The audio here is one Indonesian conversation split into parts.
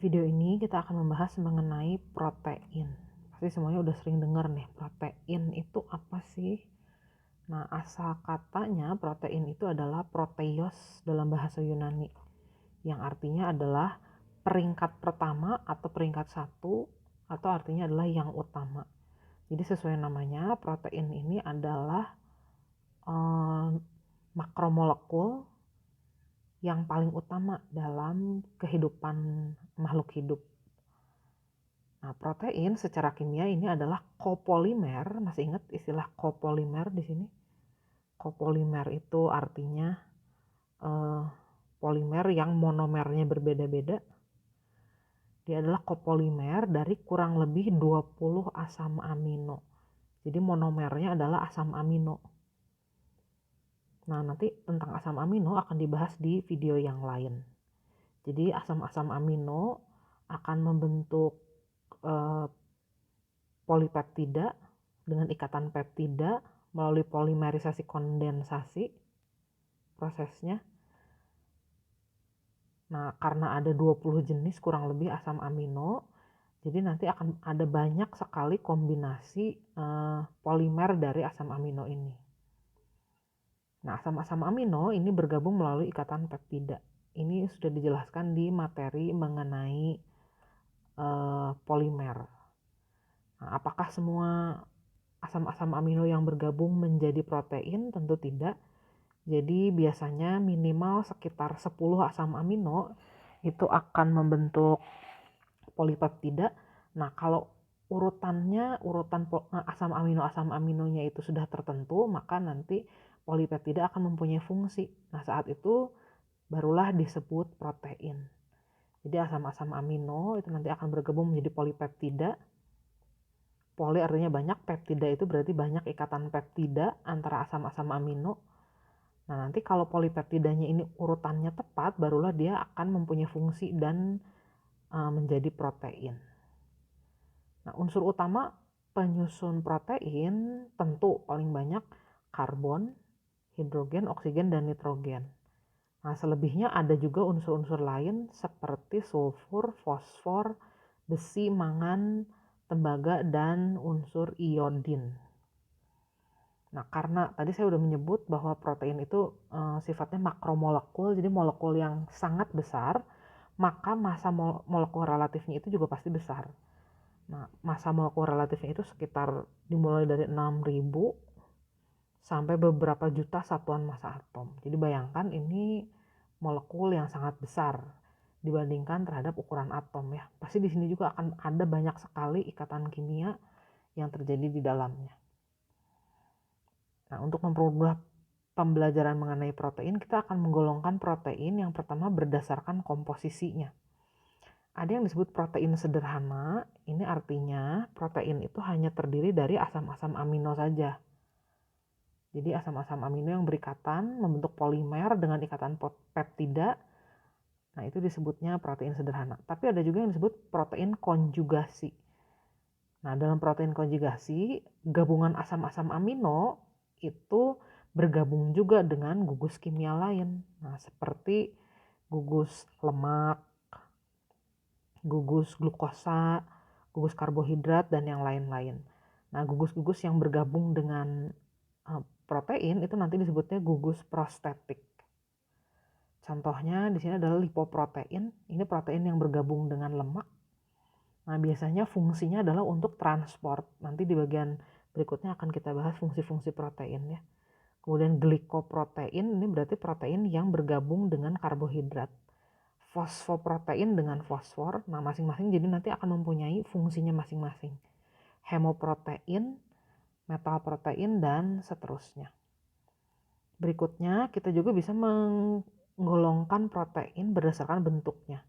Video ini kita akan membahas mengenai protein. Pasti semuanya udah sering dengar nih, protein itu apa sih? Nah, asal katanya protein itu adalah proteios dalam bahasa Yunani, yang artinya adalah peringkat pertama atau peringkat satu, atau artinya adalah yang utama. Jadi sesuai namanya, protein ini adalah makromolekul yang paling utama dalam kehidupan makhluk hidup. Nah, protein secara kimia ini adalah kopolimer. Masih ingat istilah kopolimer di sini? Kopolimer itu artinya polimer yang monomernya berbeda-beda. Dia adalah kopolimer dari kurang lebih 20 asam amino. Jadi monomernya adalah asam amino. Nah, nanti tentang asam amino akan dibahas di video yang lain. Jadi asam-asam amino akan membentuk polipeptida dengan ikatan peptida melalui polimerisasi kondensasi prosesnya. Nah, karena ada 20 jenis kurang lebih asam amino, jadi nanti akan ada banyak sekali kombinasi polimer dari asam amino ini. Nah, asam-asam amino ini bergabung melalui ikatan peptida. Ini sudah dijelaskan di materi mengenai polimer. Nah, apakah semua asam-asam amino yang bergabung menjadi protein? Tentu tidak. Jadi biasanya minimal sekitar 10 asam amino itu akan membentuk polipeptida. Nah, kalau urutan asam aminonya itu sudah tertentu, maka nanti polipeptida akan mempunyai fungsi. Nah, saat itu barulah disebut protein. Jadi asam-asam amino itu nanti akan bergabung menjadi polipeptida. Poli artinya banyak, peptida itu berarti banyak ikatan peptida antara asam-asam amino. Nah, nanti kalau polipeptidanya ini urutannya tepat, barulah dia akan mempunyai fungsi dan menjadi protein. Nah, unsur utama penyusun protein tentu paling banyak karbon, hidrogen, oksigen, dan nitrogen. Nah, selebihnya ada juga unsur-unsur lain seperti sulfur, fosfor, besi, mangan, tembaga, dan unsur iodin. Nah, karena tadi saya udah menyebut bahwa protein itu sifatnya makromolekul, jadi molekul yang sangat besar, maka massa molekul relatifnya itu juga pasti besar. Nah, massa molekul relatifnya itu sekitar dimulai dari 6.000 sampai beberapa juta satuan massa atom. Jadi bayangkan ini molekul yang sangat besar dibandingkan terhadap ukuran atom ya. Pasti di sini juga akan ada banyak sekali ikatan kimia yang terjadi di dalamnya. Nah, untuk mempermudah pembelajaran mengenai protein, kita akan menggolongkan protein yang pertama berdasarkan komposisinya. Ada yang disebut protein sederhana, ini artinya protein itu hanya terdiri dari asam-asam amino saja. Jadi asam-asam amino yang berikatan membentuk polimer dengan ikatan peptida. Nah, itu disebutnya protein sederhana. Tapi ada juga yang disebut protein konjugasi. Nah, dalam protein konjugasi, gabungan asam-asam amino itu bergabung juga dengan gugus kimia lain. Nah, seperti gugus lemak, gugus glukosa, gugus karbohidrat, dan yang lain-lain. Nah, gugus-gugus yang bergabung dengan protein itu nanti disebutnya gugus prostetik. Contohnya di sini adalah lipoprotein. Ini protein yang bergabung dengan lemak. Nah, biasanya fungsinya adalah untuk transport. Nanti di bagian berikutnya akan kita bahas fungsi-fungsi protein ya. Kemudian glikoprotein ini berarti protein yang bergabung dengan karbohidrat. Fosfoprotein dengan fosfor. Nah, masing-masing jadi nanti akan mempunyai fungsinya masing-masing. Hemoprotein, metalprotein, dan seterusnya. Berikutnya kita juga bisa menggolongkan protein berdasarkan bentuknya.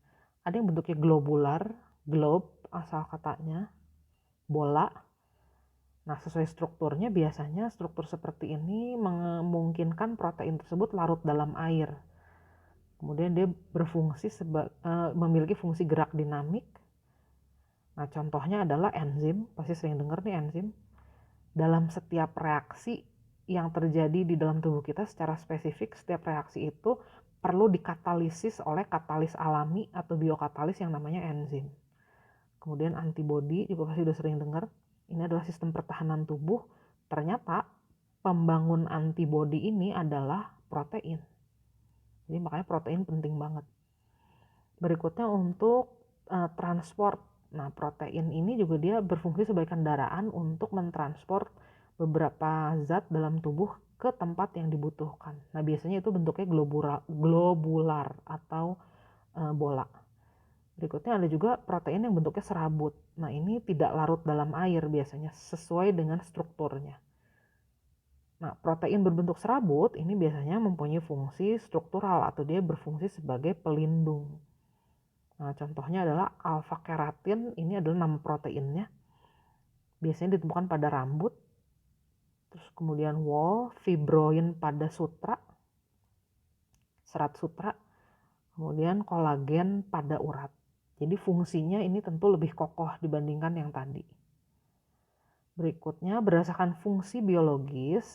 Ada yang bentuknya globular, globe asal katanya, bola. Nah, sesuai strukturnya biasanya struktur seperti ini memungkinkan protein tersebut larut dalam air. Kemudian dia berfungsi memiliki fungsi gerak dinamik. Nah, contohnya adalah enzim, pasti sering dengar nih enzim. Dalam setiap reaksi yang terjadi di dalam tubuh kita secara spesifik, setiap reaksi itu perlu dikatalisis oleh katalis alami atau biokatalis yang namanya enzim. Kemudian antibodi juga pasti udah sering dengar. Ini adalah sistem pertahanan tubuh. Ternyata pembangun antibodi ini adalah protein. Jadi makanya protein penting banget. Berikutnya untuk transport. Nah, protein ini juga dia berfungsi sebagai kendaraan untuk mentransport beberapa zat dalam tubuh ke tempat yang dibutuhkan. Nah, biasanya itu bentuknya globular atau bola. Berikutnya ada juga protein yang bentuknya serabut. Nah, ini tidak larut dalam air biasanya sesuai dengan strukturnya. Nah, protein berbentuk serabut ini biasanya mempunyai fungsi struktural atau dia berfungsi sebagai pelindung. Nah, contohnya adalah alfa keratin, ini adalah nama proteinnya. Biasanya ditemukan pada rambut. Terus kemudian wall, fibroin pada sutra, serat sutra. Kemudian kolagen pada urat. Jadi fungsinya ini tentu lebih kokoh dibandingkan yang tadi. Berikutnya, berdasarkan fungsi biologis,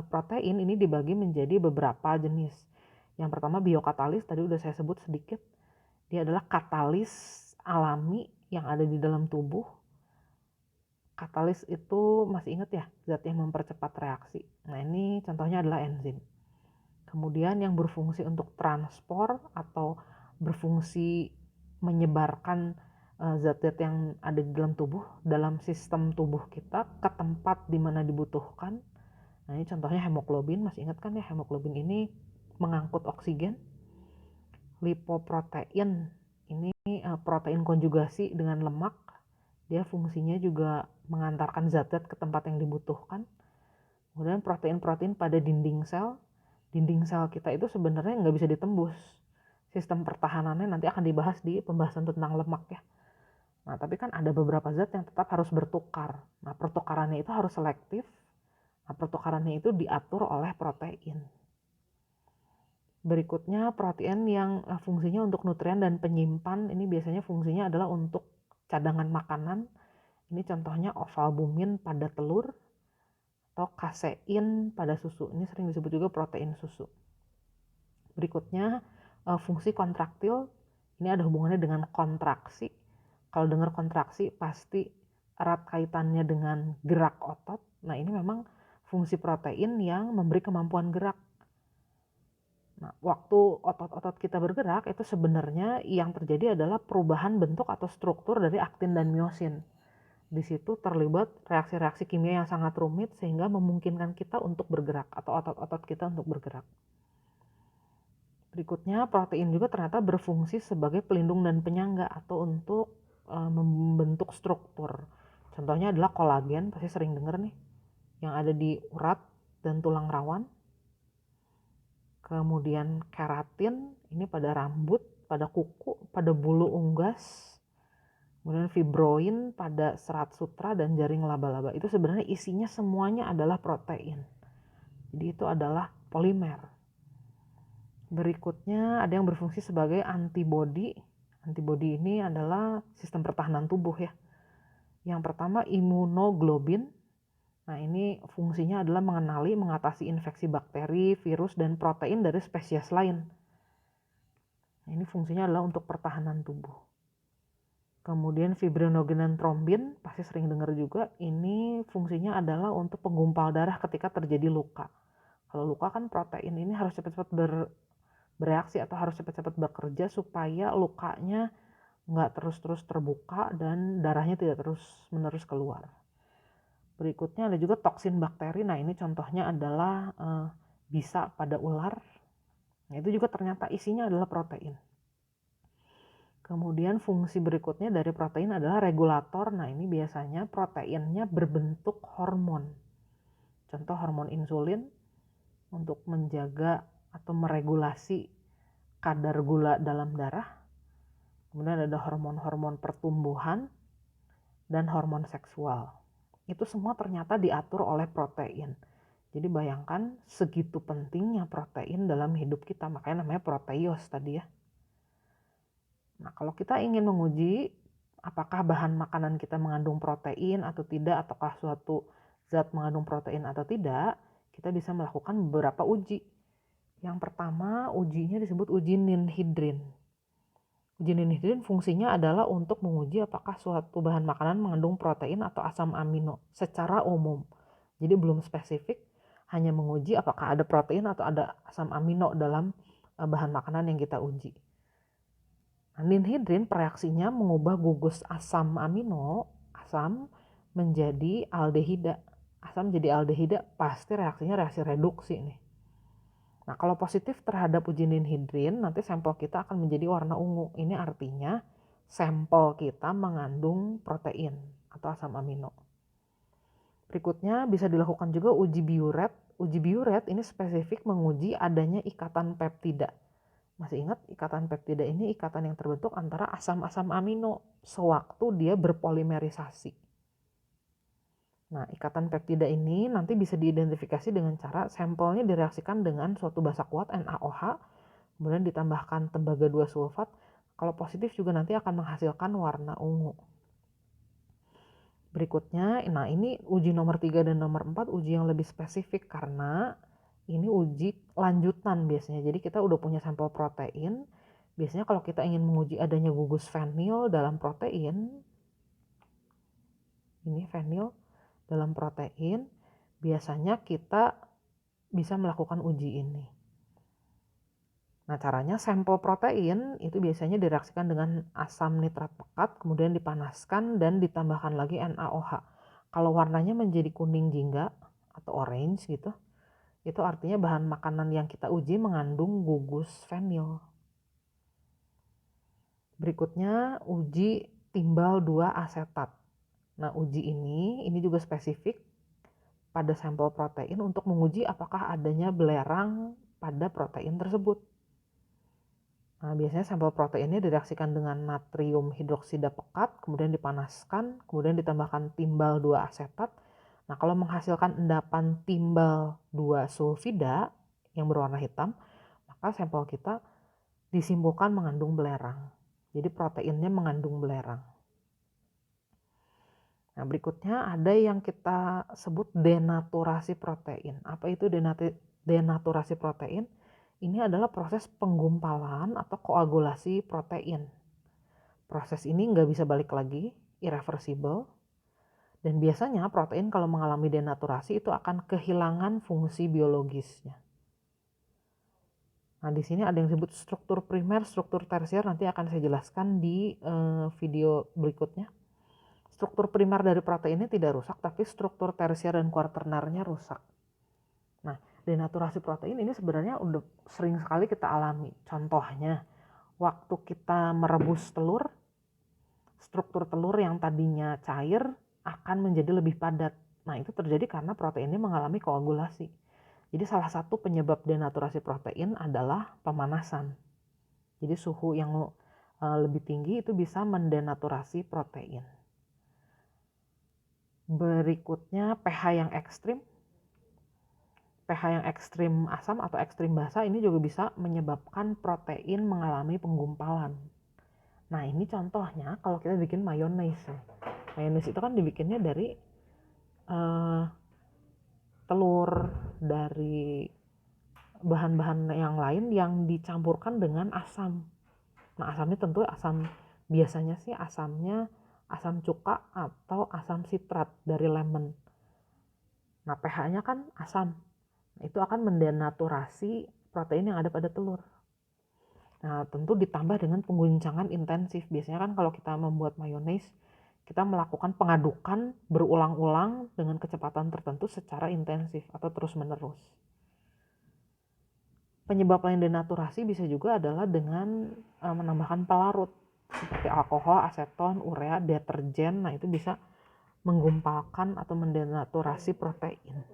protein ini dibagi menjadi beberapa jenis. Yang pertama biokatalis, tadi udah saya sebut sedikit. Dia adalah katalis alami yang ada di dalam tubuh. Katalis itu masih ingat ya, zat yang mempercepat reaksi. Nah, ini contohnya adalah enzim. Kemudian yang berfungsi untuk transport atau berfungsi menyebarkan zat-zat yang ada di dalam tubuh, dalam sistem tubuh kita ke tempat di mana dibutuhkan. Nah, ini contohnya hemoglobin, masih ingat kan ya, hemoglobin ini mengangkut oksigen. Lipoprotein, ini protein konjugasi dengan lemak. Dia fungsinya juga mengantarkan zat-zat ke tempat yang dibutuhkan. Kemudian protein-protein pada dinding sel. Dinding sel kita itu sebenarnya nggak bisa ditembus. Sistem pertahanannya nanti akan dibahas di pembahasan tentang lemak ya. Nah, tapi kan ada beberapa zat yang tetap harus bertukar. Nah, pertukarannya itu harus selektif. Nah, pertukarannya itu diatur oleh protein. Berikutnya protein yang fungsinya untuk nutrien dan penyimpan. Ini biasanya fungsinya adalah untuk cadangan makanan. Ini contohnya ovalbumin pada telur atau kasein pada susu. Ini sering disebut juga protein susu. Berikutnya fungsi kontraktil. Ini ada hubungannya dengan kontraksi. Kalau dengar kontraksi pasti erat kaitannya dengan gerak otot. Nah, ini memang fungsi protein yang memberi kemampuan gerak. Nah, waktu otot-otot kita bergerak itu sebenarnya yang terjadi adalah perubahan bentuk atau struktur dari aktin dan miosin. Di situ terlibat reaksi-reaksi kimia yang sangat rumit sehingga memungkinkan kita untuk bergerak atau otot-otot kita untuk bergerak. Berikutnya, protein juga ternyata berfungsi sebagai pelindung dan penyangga atau untuk membentuk struktur. Contohnya adalah kolagen, pasti sering dengar nih, yang ada di urat dan tulang rawan. Kemudian keratin, ini pada rambut, pada kuku, pada bulu unggas. Kemudian fibroin pada serat sutra dan jaring laba-laba. Itu sebenarnya isinya semuanya adalah protein. Jadi itu adalah polimer. Berikutnya ada yang berfungsi sebagai antibodi. Antibodi ini adalah sistem pertahanan tubuh ya. Yang pertama imunoglobin. Nah, ini fungsinya adalah mengenali, mengatasi infeksi bakteri, virus, dan protein dari spesies lain. Nah, ini fungsinya adalah untuk pertahanan tubuh. Kemudian fibrinogen dan trombin, pasti sering dengar juga. Ini fungsinya adalah untuk penggumpal darah ketika terjadi luka. Kalau luka kan protein ini harus cepat-cepat bereaksi atau harus cepat-cepat bekerja supaya lukanya nggak terus-terus terbuka dan darahnya tidak terus-menerus keluar. Berikutnya ada juga toksin bakteri. Nah, ini contohnya adalah bisa pada ular. Nah, itu juga ternyata isinya adalah protein. Kemudian fungsi berikutnya dari protein adalah regulator. Nah, ini biasanya proteinnya berbentuk hormon. Contoh hormon insulin untuk menjaga atau meregulasi kadar gula dalam darah. Kemudian ada hormon-hormon pertumbuhan dan hormon seksual. Itu semua ternyata diatur oleh protein. Jadi bayangkan segitu pentingnya protein dalam hidup kita. Makanya namanya proteios tadi ya. Nah, kalau kita ingin menguji apakah bahan makanan kita mengandung protein atau tidak, ataukah suatu zat mengandung protein atau tidak, kita bisa melakukan beberapa uji. Yang pertama, ujinya disebut uji ninhidrin. Uji ninhidrin fungsinya adalah untuk menguji apakah suatu bahan makanan mengandung protein atau asam amino secara umum. Jadi belum spesifik, hanya menguji apakah ada protein atau ada asam amino dalam bahan makanan yang kita uji. Nah, ninhidrin reaksinya mengubah gugus asam amino, asam menjadi aldehida. Asam jadi aldehida pasti reaksinya reaksi reduksi nih. Nah, kalau positif terhadap uji ninhidrin, nanti sampel kita akan menjadi warna ungu. Ini artinya sampel kita mengandung protein atau asam amino. Berikutnya bisa dilakukan juga uji biuret. Uji biuret ini spesifik menguji adanya ikatan peptida. Masih ingat ikatan peptida ini ikatan yang terbentuk antara asam-asam amino sewaktu dia berpolimerisasi. Nah, ikatan peptida ini nanti bisa diidentifikasi dengan cara sampelnya direaksikan dengan suatu basa kuat NaOH, kemudian ditambahkan tembaga 2 sulfat. Kalau positif juga nanti akan menghasilkan warna ungu. Berikutnya, nah ini uji nomor 3 dan nomor 4 uji yang lebih spesifik karena ini uji lanjutan biasanya. Jadi kita udah punya sampel protein. Biasanya kalau kita ingin menguji adanya gugus fenil dalam protein, ini fenil dalam protein, biasanya kita bisa melakukan uji ini. Nah, caranya sampel protein itu biasanya direaksikan dengan asam nitrat pekat, kemudian dipanaskan dan ditambahkan lagi NaOH. Kalau warnanya menjadi kuning jingga atau orange gitu, itu artinya bahan makanan yang kita uji mengandung gugus fenil. Berikutnya uji timbal 2 asetat. Nah, uji ini juga spesifik pada sampel protein untuk menguji apakah adanya belerang pada protein tersebut. Nah, biasanya sampel proteinnya direaksikan dengan natrium hidroksida pekat, kemudian dipanaskan, kemudian ditambahkan timbal 2 asetat. Nah, kalau menghasilkan endapan timbal 2 sulfida yang berwarna hitam, maka sampel kita disimpulkan mengandung belerang. Jadi proteinnya mengandung belerang. Nah, berikutnya ada yang kita sebut denaturasi protein. Apa itu denaturasi protein? Ini adalah proses penggumpalan atau koagulasi protein. Proses ini nggak bisa balik lagi, irreversible. Dan biasanya protein kalau mengalami denaturasi itu akan kehilangan fungsi biologisnya. Nah, di sini ada yang disebut struktur primer, struktur tersier, nanti akan saya jelaskan di video berikutnya. Struktur primer dari proteinnya tidak rusak, tapi struktur tersier dan kuaternarnya rusak. Nah, denaturasi protein ini sebenarnya udah sering sekali kita alami. Contohnya, waktu kita merebus telur, struktur telur yang tadinya cair akan menjadi lebih padat. Nah, itu terjadi karena proteinnya mengalami koagulasi. Jadi salah satu penyebab denaturasi protein adalah pemanasan. Jadi suhu yang lebih tinggi itu bisa mendenaturasi protein. Berikutnya pH yang ekstrim. pH yang ekstrim asam atau ekstrim basa ini juga bisa menyebabkan protein mengalami penggumpalan. Nah, ini contohnya kalau kita bikin mayones. Mayones itu kan dibikinnya dari telur, dari bahan-bahan yang lain yang dicampurkan dengan asam. Nah, asamnya tentu biasanya sih asamnya asam cuka atau asam sitrat dari lemon. Nah, pH-nya kan asam. Nah, itu akan mendenaturasi protein yang ada pada telur. Nah, tentu ditambah dengan pengguncangan intensif. Biasanya kan kalau kita membuat mayones, kita melakukan pengadukan berulang-ulang dengan kecepatan tertentu secara intensif atau terus-menerus. Penyebab lain denaturasi bisa juga adalah dengan menambahkan pelarut seperti alkohol, aseton, urea, deterjen. Nah, itu bisa menggumpalkan atau mendenaturasi protein.